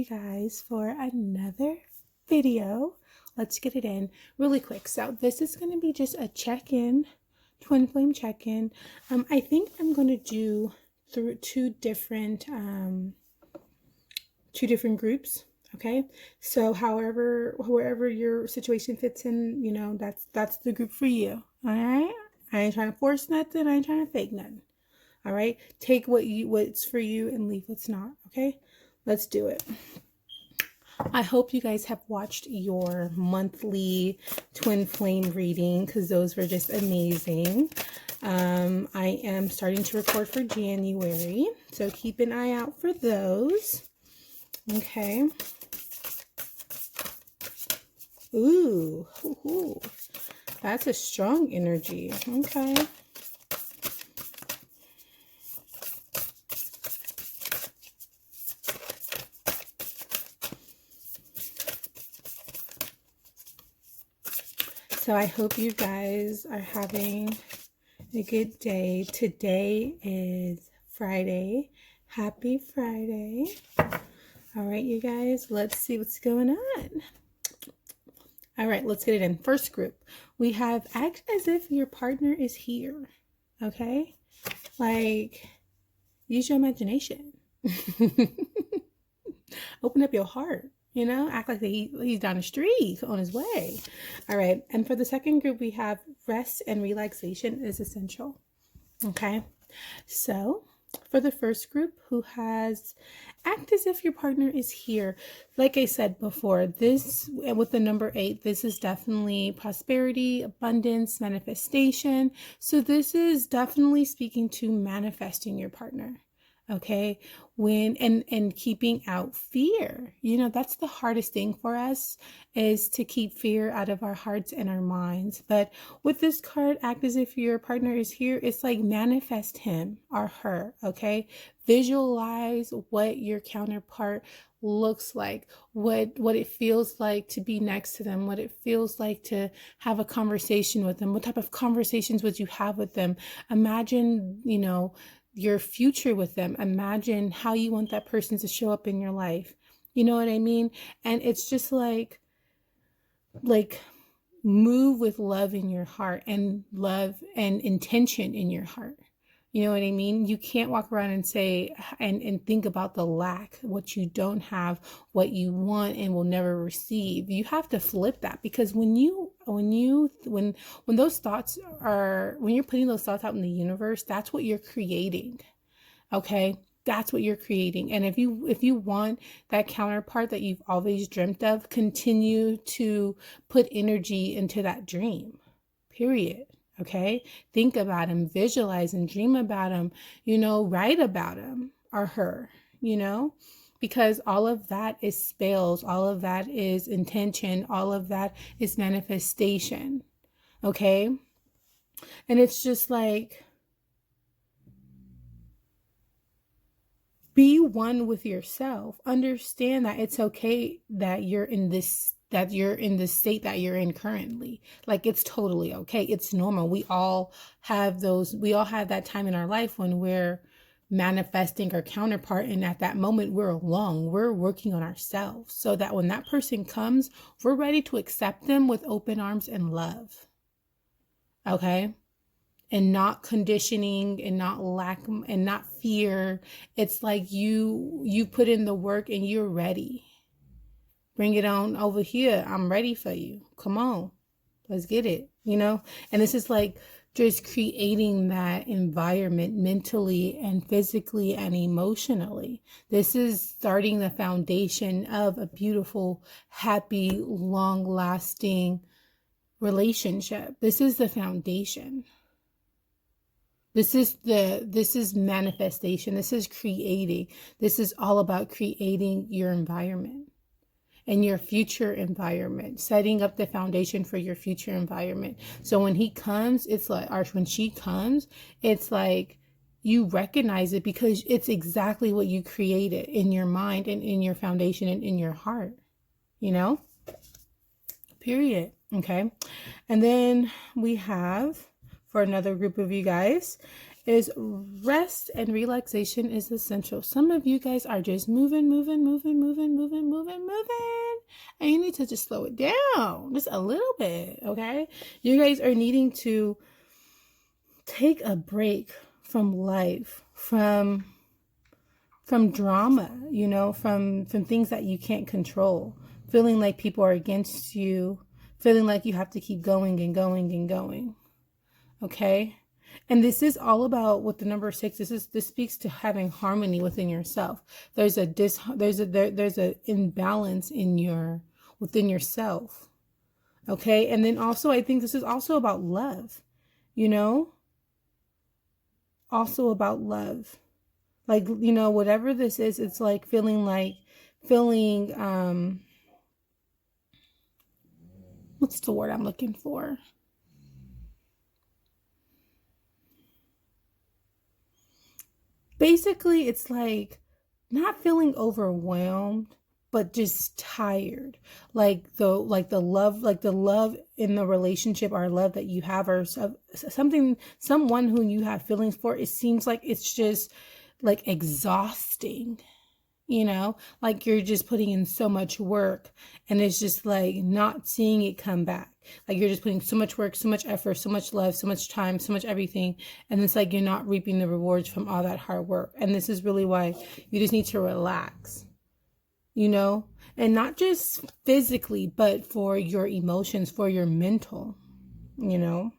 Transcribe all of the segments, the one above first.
you guys for another video. Let's get it in really quick. So this is going to be just a check-in, twin flame check-in. I think I'm going to do through two different groups. Okay, so wherever your situation fits in, that's the group for you. All right, I ain't trying to force nothing. I ain't trying to fake nothing. All right, take what's for you and leave what's not. Okay, let's do it. I hope you guys have watched your monthly twin flame reading, because those were just amazing. I am starting to record for January, so keep an eye out for those. Okay. Ooh, that's a strong energy. Okay. So I hope you guys are having a good day. Today is Friday. Happy Friday. All right, you guys, let's see what's going on. All right, let's get it in. First group, we have act as if your partner is here. Okay? Like, use your imagination. Open up your heart. Act like he's down the street on his way. All right. And for the second group, we have rest and relaxation is essential. Okay. So for the first group, who has act as if your partner is here. Like I said before, this with the number 8, this is definitely prosperity, abundance, manifestation. So this is definitely speaking to manifesting your partner. Okay, and keeping out fear. That's the hardest thing for us, is to keep fear out of our hearts and our minds. But with this card, act as if your partner is here, it's like manifest him or her. Okay, visualize what your counterpart looks like, what it feels like to be next to them, what it feels like to have a conversation with them, what type of conversations would you have with them. Imagine, your future with them. Imagine how you want that person to show up in your life. You know what I mean? And it's just like move with love in your heart and love and intention in your heart. You know what I mean? You can't walk around and say and think about the lack, what you don't have, what you want and will never receive. You have to flip that, because when those thoughts are, when you're putting those thoughts out in the universe, that's what you're creating. Okay? That's what you're creating. And if you want that counterpart that you've always dreamt of, continue to put energy into that dream. Period. Okay, think about him, visualize and dream about him, write about him or her, because all of that is spells, all of that is intention, all of that is manifestation. Okay, and it's just like, be one with yourself. Understand that it's okay that you're in this state that you're in currently. Like, it's totally okay. It's normal. We all have that time in our life when we're manifesting our counterpart, and at that moment we're alone. We're working on ourselves so that when that person comes, we're ready to accept them with open arms and love. Okay? And not conditioning and not lack and not fear. It's like you put in the work and you're ready. Bring it on over here. I'm ready for you. Come on. Let's get it. And this is like just creating that environment mentally and physically and emotionally. This is starting the foundation of a beautiful, happy, long-lasting relationship. This is the foundation. This is manifestation. This is creating. This is all about creating your environment and your future environment, setting up the foundation for your future environment. So when he comes, it's like, or when she comes, it's like you recognize it, because it's exactly what you created in your mind and in your foundation and in your heart, period. Okay. And then we have, for another group of you guys, is rest and relaxation is essential. Some of you guys are just moving, and you need to just slow it down just a little bit, okay? You guys are needing to take a break from life, from drama, you know, from things that you can't control, feeling like people are against you, feeling like you have to keep going and going and going. Okay? And this is all about, with the number 6, this speaks to having harmony within yourself. There's a imbalance within yourself. Okay? And then also, I think this is also about love, you know? Also about love. Like, you know, whatever this is, it's like feeling what's the word I'm looking for? Basically, it's like not feeling overwhelmed, but just tired. Like the love in the relationship, or love that you have, or someone who you have feelings for, it seems like it's just like exhausting. You know, like you're just putting in so much work, and it's just like not seeing it come back. Like you're just putting so much work, so much effort, so much love, so much time, so much everything. And it's like you're not reaping the rewards from all that hard work. And this is really why you just need to relax, you know, and not just physically, but for your emotions, for your mental, you know,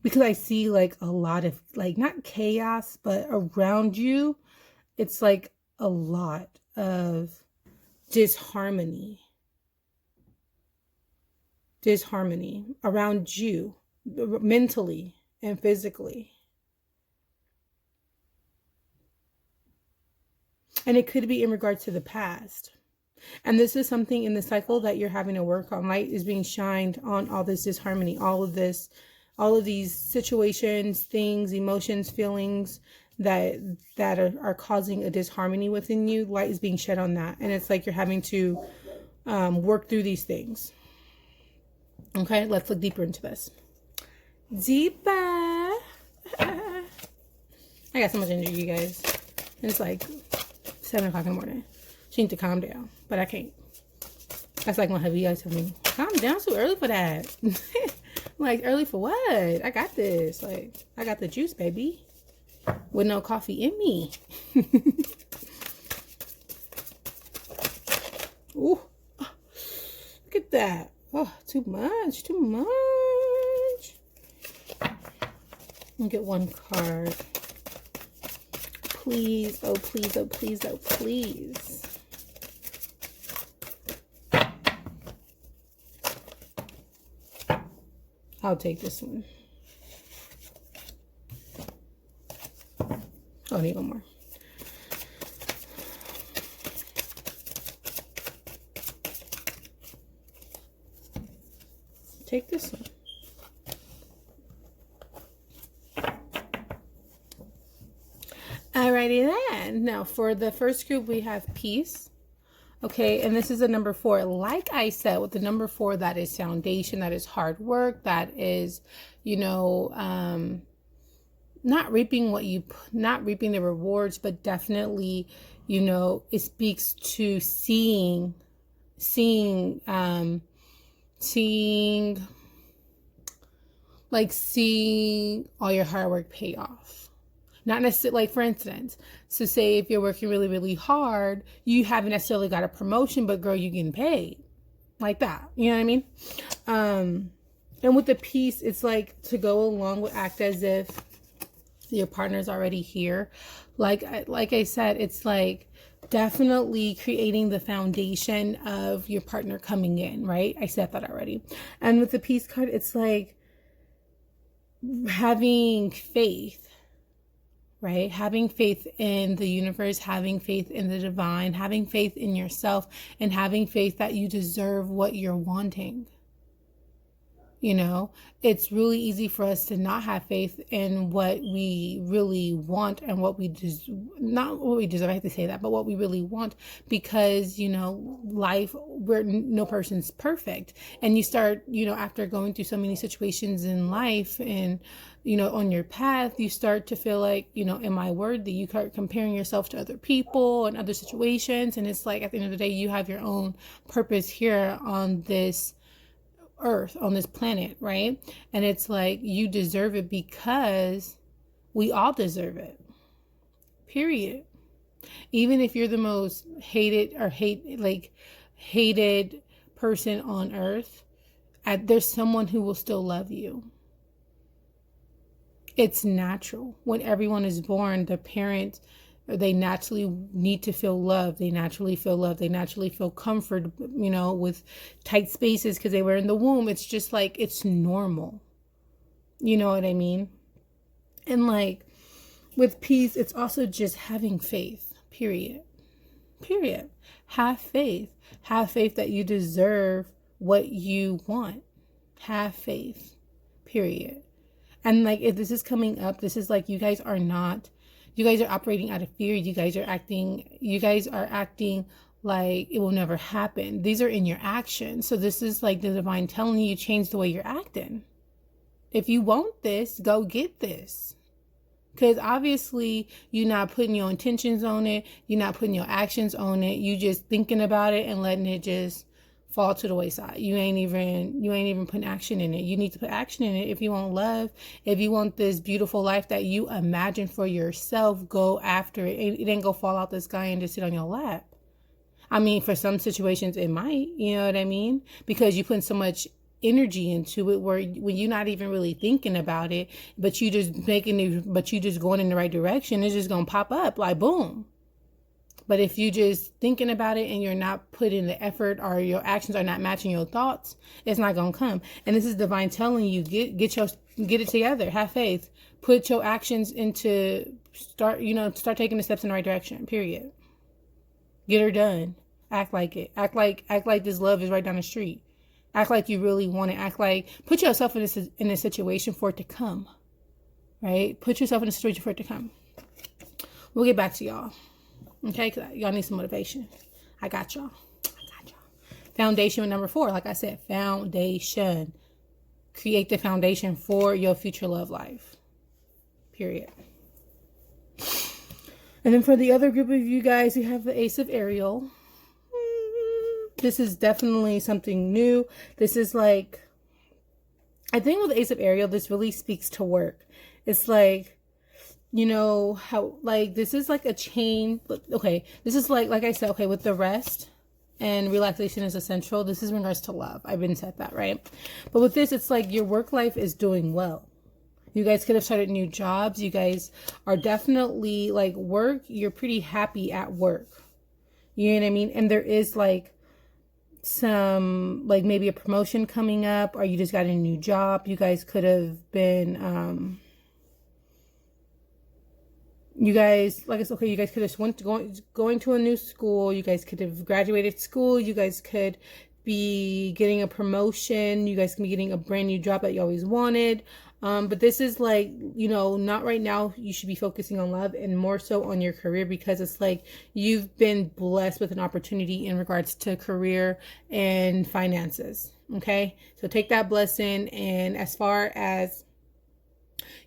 because I see like a lot of like, not chaos, but around you, it's like a lot of disharmony around you, mentally and physically. And it could be in regard to the past. And this is something in the cycle that you're having to work on. Light is being shined on all this disharmony, all of these situations, things, emotions, feelings that are causing a disharmony within you. Light is being shed on that. And it's like you're having to work through these things. Okay, let's look deeper into this. Deeper. I got so much energy, you guys. And it's like 7 o'clock in the morning. She needs to calm down, but I can't. That's like one of you guys tell me, calm down, too early for that. Like, early for what? I got this. Like, I got the juice, baby. With no coffee in me. Ooh. Look at that. Oh, too much. I'll get one card. Please. Oh, please. Oh, please. Oh, please. I'll take this one. Oh, I need one more. Take this one. Alrighty then. Now for the first group, we have peace. Okay, and this is a number 4. Like I said, with the number 4, that is foundation, that is hard work, that is, you know, not reaping the rewards, but definitely, you know, it speaks to seeing all your hard work pay off. Not necessarily, like, for instance, so say if you're working really, really hard, you haven't necessarily got a promotion, but girl, you're getting paid. Like that. You know what I mean? And with the peace, it's like to go along with act as if your partner's already here. Like I said, it's like definitely creating the foundation of your partner coming in, right? I said that already. And with the peace card, it's like having faith. Right? Having faith in the universe, having faith in the divine, having faith in yourself, and having faith that you deserve what you're wanting. You know, it's really easy for us to not have faith in what we really want and what we just, not what we deserve, I have to say that, but what we really want, because, you know, life, where no person's perfect. And you start, you know, after going through so many situations in life and, you know, on your path, you start to feel like, you know, am I worthy? You start comparing yourself to other people and other situations. And it's like, at the end of the day, you have your own purpose here on this earth, on this planet, right? And it's like you deserve it because we all deserve it, period. Even if you're the most hated person on earth, there's someone who will still love you. It's natural. When everyone is born, the parent, they naturally need to feel love. They naturally feel love. They naturally feel comfort, you know, with tight spaces because they were in the womb. It's just like, it's normal. You know what I mean? And like with peace, it's also just having faith, period. Period. Have faith. Have faith that you deserve what you want. Have faith, period. And like, if this is coming up, this is like, you guys are operating out of fear. You guys are acting like it will never happen. These are in your actions. So this is like the divine telling you, change the way you're acting. If you want this, go get this. Because obviously you're not putting your intentions on it. You're not putting your actions on it. You just thinking about it and letting it just fall to the wayside. You ain't even putting action in it. You need to put action in it. If you want love, if you want this beautiful life that you imagine for yourself, go after it. It ain't go fall out the sky and just sit on your lap. I mean, for some situations it might, you know what I mean? Because you put so much energy into it where when you're not even really thinking about it, but you just going in the right direction, it's just gonna pop up like boom. But if you just thinking about it and you're not putting the effort, or your actions are not matching your thoughts, it's not gonna come. And this is divine telling you, get it together, have faith, put your actions into start taking the steps in the right direction. Period. Get her done. Act like it. Act like this love is right down the street. Act like you really want it. Act like, put yourself in a situation for it to come. Right? Put yourself in a situation for it to come. We'll get back to y'all. Okay, because y'all need some motivation. I got y'all. Foundation number 4, like I said, foundation. Create the foundation for your future love life. Period. And then for the other group of you guys, you have the Ace of Ariel. This is definitely something new. This is like, I think with the Ace of Ariel, this really speaks to work. It's like, you know how, like, this is like a chain. Okay, this is like I said, okay, with the rest and relaxation is essential. This is in regards to love. I've been said that, right? But with this, it's like your work life is doing well. You guys could have started new jobs. You guys are definitely like work. You're pretty happy at work. You know what I mean? And there is like some, like maybe a promotion coming up, or you just got a new job. You guys could have been, you guys, like it's okay, you guys could have going to a new school. You guys could have graduated school. You guys could be getting a promotion. You guys can be getting a brand new job that you always wanted. But this is like, you know, not right now. You should be focusing on love and more so on your career, because it's like you've been blessed with an opportunity in regards to career and finances. Okay, so take that blessing. And as far as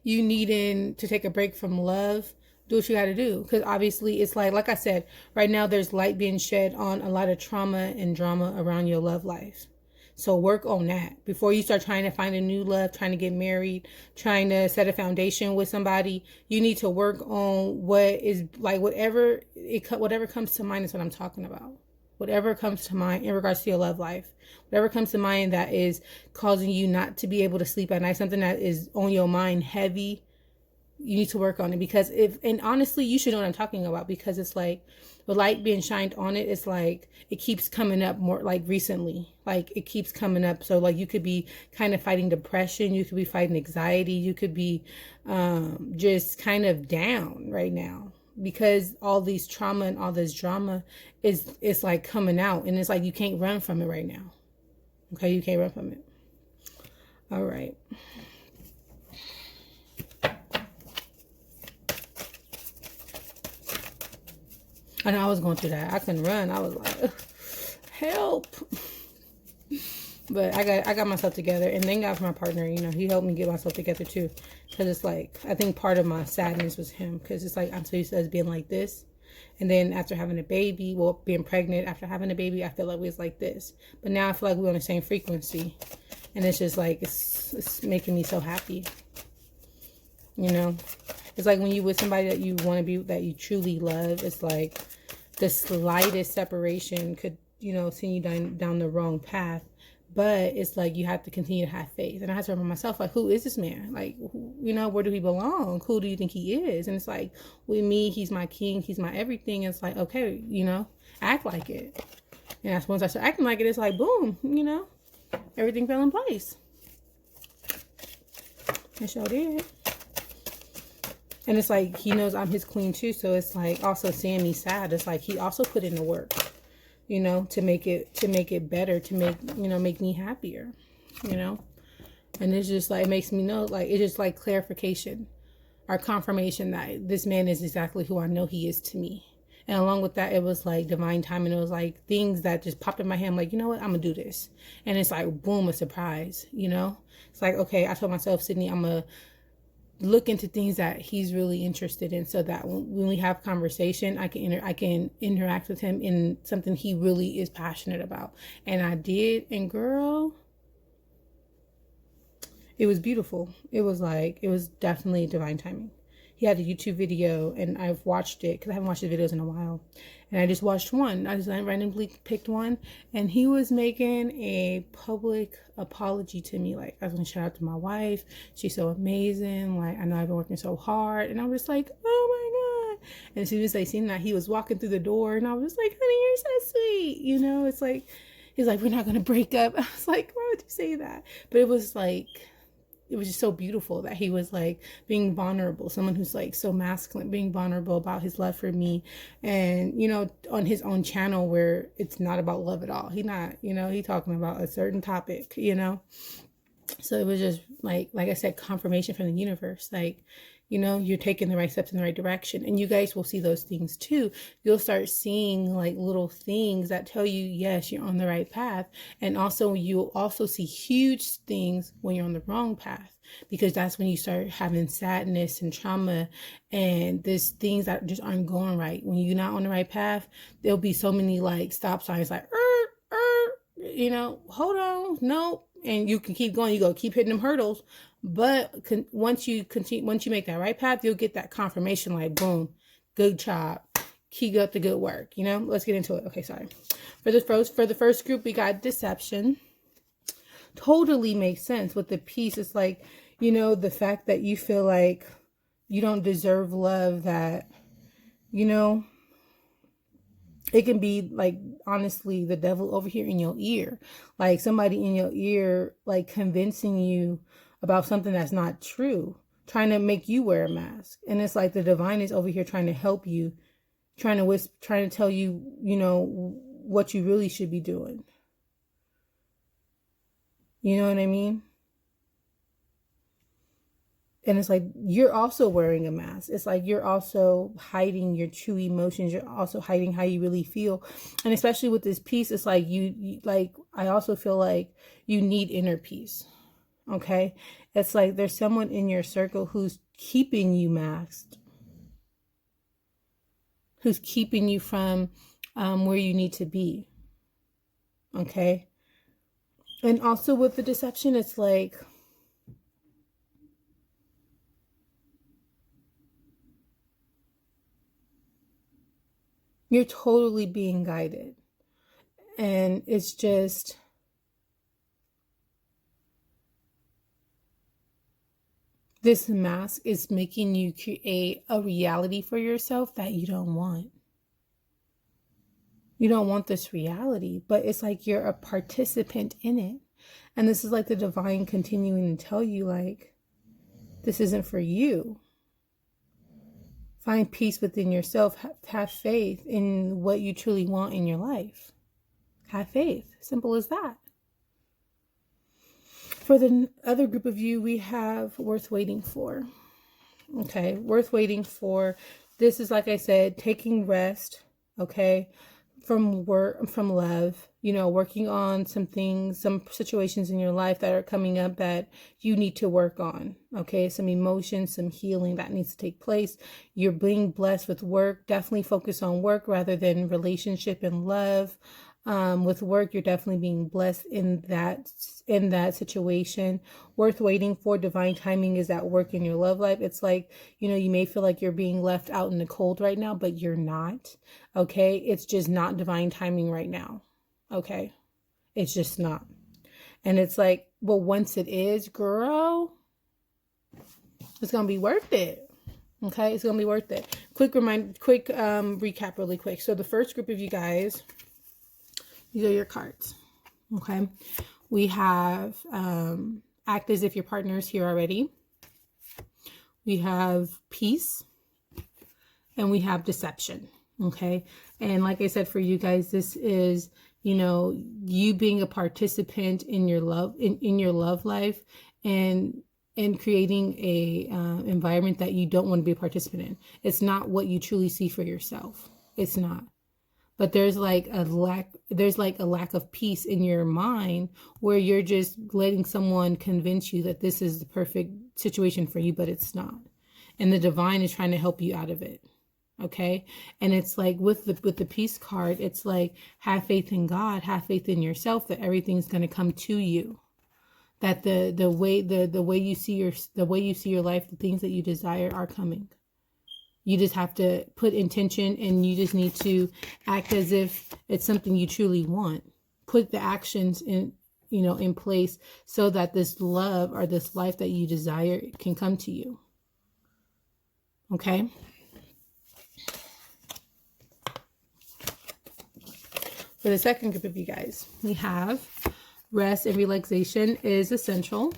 you needing to take a break from love, do what you got to do, because obviously it's like I said, right now there's light being shed on a lot of trauma and drama around your love life. So work on that before you start trying to find a new love, trying to get married, trying to set a foundation with somebody. You need to work on what is like, whatever comes to mind is what I'm talking about. Whatever comes to mind in regards to your love life, whatever comes to mind that is causing you not to be able to sleep at night, something that is on your mind heavy, you need to work on it. Because and honestly, you should know what I'm talking about, because it's like the light being shined on it. It's like it keeps coming up more, like recently, like it keeps coming up. So like you could be kind of fighting depression, you could be fighting anxiety, you could be just kind of down right now, because all these trauma and all this drama it's like coming out, and it's like you can't run from it right now. Okay, you can't run from it. All right. I know I was going through that. I couldn't run. I was like, help. But I got myself together, and thank God for my partner. You know, he helped me get myself together too. Because it's like, I think part of my sadness was him. Because it's like, I'm so used to us being like this. And then after having a baby, well, being pregnant, after having a baby, I feel like we was like this. But now I feel like we're on the same frequency. And it's just like, it's making me so happy. You know? It's like when you with somebody that you want to be, that you truly love, it's like the slightest separation could, you know, send you down the wrong path. But it's like you have to continue to have faith. And I have to remind myself, like, who is this man? Like, who, you know, where do he belong? Who do you think he is? And it's like, with me, he's my king. He's my everything. It's like, okay, you know, act like it. And that's once I start acting like it, it's like, boom, you know, everything fell in place. It sure did. And it's like, he knows I'm his queen too. So it's like, also seeing me sad, it's like, he also put in the work, you know, to make it better, to make, you know, make me happier, you know. And it's just like, it makes me know, like, it's just like clarification or confirmation that this man is exactly who I know he is to me. And along with that, it was like divine timing. It was like things that just popped in my head. I'm like, you know what, I'm gonna do this. And it's like, boom, a surprise, you know. It's like, okay, I told myself, Sydney, I'm gonna look into things that he's really interested in, so that when we have conversation, I can interact with him in something he really is passionate about. And I did, and girl, it was beautiful. It was like, it was definitely divine timing. He had a YouTube video, and I've watched it because I haven't watched the videos in a while. And I just watched one. I just randomly picked one, and he was making a public apology to me. Like, I was gonna shout out to my wife. She's so amazing. Like, I know I've been working so hard, and I was like, oh my God. And as soon as I seen that, he was walking through the door, and I was like, honey, you're so sweet. You know, it's like, he's like, we're not gonna break up. I was like, why would you say that? But it was like, it was just so beautiful that he was like being vulnerable, someone who's like so masculine, being vulnerable about his love for me. And, you know, on his own channel where it's not about love at all. He not, you know, he talking about a certain topic, you know. So it was just like I said, confirmation from the universe. Like, you know, you're taking the right steps in the right direction. And you guys will see those things too. You'll start seeing like little things that tell you, yes, you're on the right path. And also, you'll also see huge things when you're on the wrong path, because that's when you start having sadness and trauma and there's things that just aren't going right. When you're not on the right path, there'll be so many like stop signs, like, you know, hold on, nope. And you can keep going. You go keep hitting them hurdles. But once you make that right path, you'll get that confirmation, like, boom, good job, keep up the good work. You know, let's get into it. Okay, sorry. For the first group, we got deception. Totally makes sense with the piece. It's like, you know, the fact that you feel like you don't deserve love, that, you know, it can be like, honestly, the devil over here in your ear, like somebody in your ear, like convincing you about something that's not true, trying to make you wear a mask. And it's like the divine is over here trying to help you, trying to tell you, you know, what you really should be doing. You know what I mean? And it's like, you're also wearing a mask. It's like, you're also hiding your true emotions. You're also hiding how you really feel. And especially with this piece, it's like, you like, I also feel like you need inner peace. Okay. It's like, there's someone in your circle who's keeping you masked, who's keeping you from where you need to be. Okay. And also with the deception, it's like, you're totally being guided. And it's just, this mask is making you create a reality for yourself that you don't want. You don't want this reality, but it's like you're a participant in it. And this is like the divine continuing to tell you, like, this isn't for you. Find peace within yourself. Have faith in what you truly want in your life. Have faith. Simple as that. For the other group of you, we have worth waiting for. Okay, worth waiting for. This is, like I said, taking rest, okay, from work, from love, working on some things, some situations in your life that are coming up that you need to work on, okay, some emotions, some healing that needs to take place. You're being blessed with work. Definitely focus on work rather than relationship and love. With work, you're definitely being blessed in that situation. Worth waiting for. Divine timing is at work in your love life. It's like, you may feel like you're being left out in the cold right now, but you're not. Okay, it's just not divine timing right now. Okay, it's just not. And it's like, well, once it is, girl, it's gonna be worth it. Okay, it's gonna be worth it. Quick recap really quick. So the first group of you guys, these are your cards. Okay, we have act as if your partner is here already. We have peace, and we have deception. Okay, and like I said, for you guys, this is, you being a participant in your love, in your love life, and creating a environment that you don't want to be a participant in. It's not what you truly see for yourself. It's not. But there's like a lack of peace in your mind where you're just letting someone convince you that this is the perfect situation for you, but it's not. And the divine is trying to help you out of it. Okay. And it's like with the peace card, it's like, have faith in God, have faith in yourself, that everything's going to come to you. That the way you see your life, the things that you desire are coming. You just have to put intention, and you just need to act as if it's something you truly want. Put the actions in place so that this love or this life that you desire can come to you. Okay. For the second group of you guys, we have rest and relaxation is essential.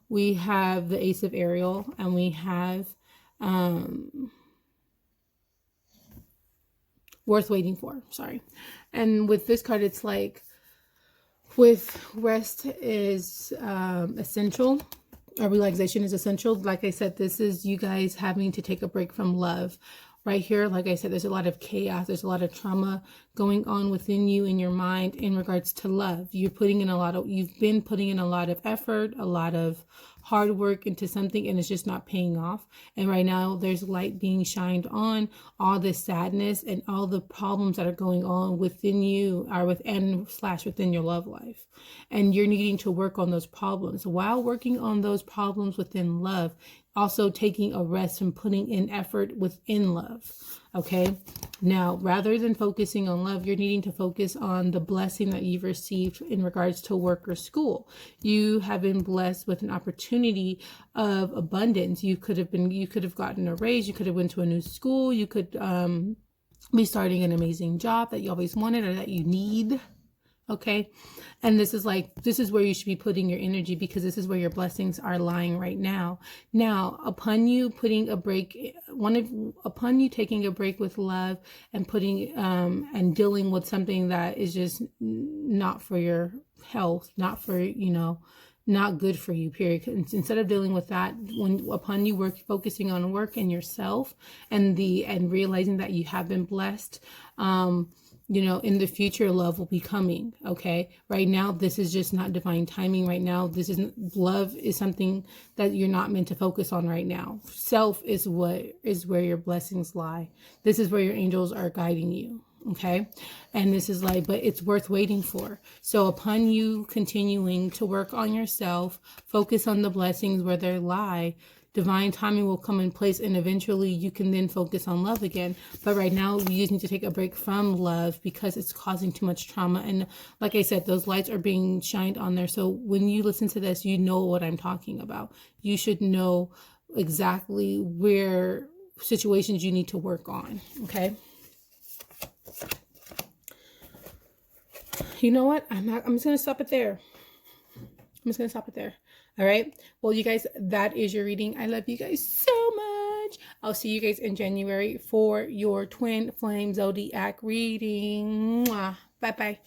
We have the Ace of Ariel, and we have worth waiting for. Sorry. And with this card, it's like, with rest is essential, or relaxation is essential. Like I said, this is you guys having to take a break from love. Right here, like I said, there's a lot of chaos. There's a lot of trauma going on within you, in your mind, in regards to love. You've been putting in a lot of effort, a lot of hard work into something, and it's just not paying off. And right now there's light being shined on all this sadness and all the problems that are going on within you, or within your love life. And you're needing to work on those problems. While working on those problems within love, also taking a rest and putting in effort within love. Okay. Now, rather than focusing on love, you're needing to focus on the blessing that you've received in regards to work or school. You have been blessed with an opportunity of abundance. You could have gotten a raise. You could have went to a new school. You could be starting an amazing job that you always wanted or that you need. Okay. And this is where you should be putting your energy, because this is where your blessings are lying right now. Now, upon you taking a break with love and and dealing with something that is just not for your health, not for, not good for you, period. Instead of dealing with that, upon you focusing on work and yourself and realizing that you have been blessed, in the future, love will be coming. Okay. Right now, this is just not divine timing. Right now, love is something that you're not meant to focus on right now. Self is where your blessings lie. This is where your angels are guiding you. Okay. And this is but it's worth waiting for. So upon you continuing to work on yourself, focus on the blessings where they lie, divine timing will come in place, and eventually you can then focus on love again. But right now, you just need to take a break from love because it's causing too much trauma. And like I said, those lights are being shined on there. So when you listen to this, you know what I'm talking about. You should know exactly where situations you need to work on. Okay. You know what? I'm just going to stop it there. All right. Well, you guys, that is your reading. I love you guys so much. I'll see you guys in January for your twin flame zodiac reading. Mwah. Bye-bye.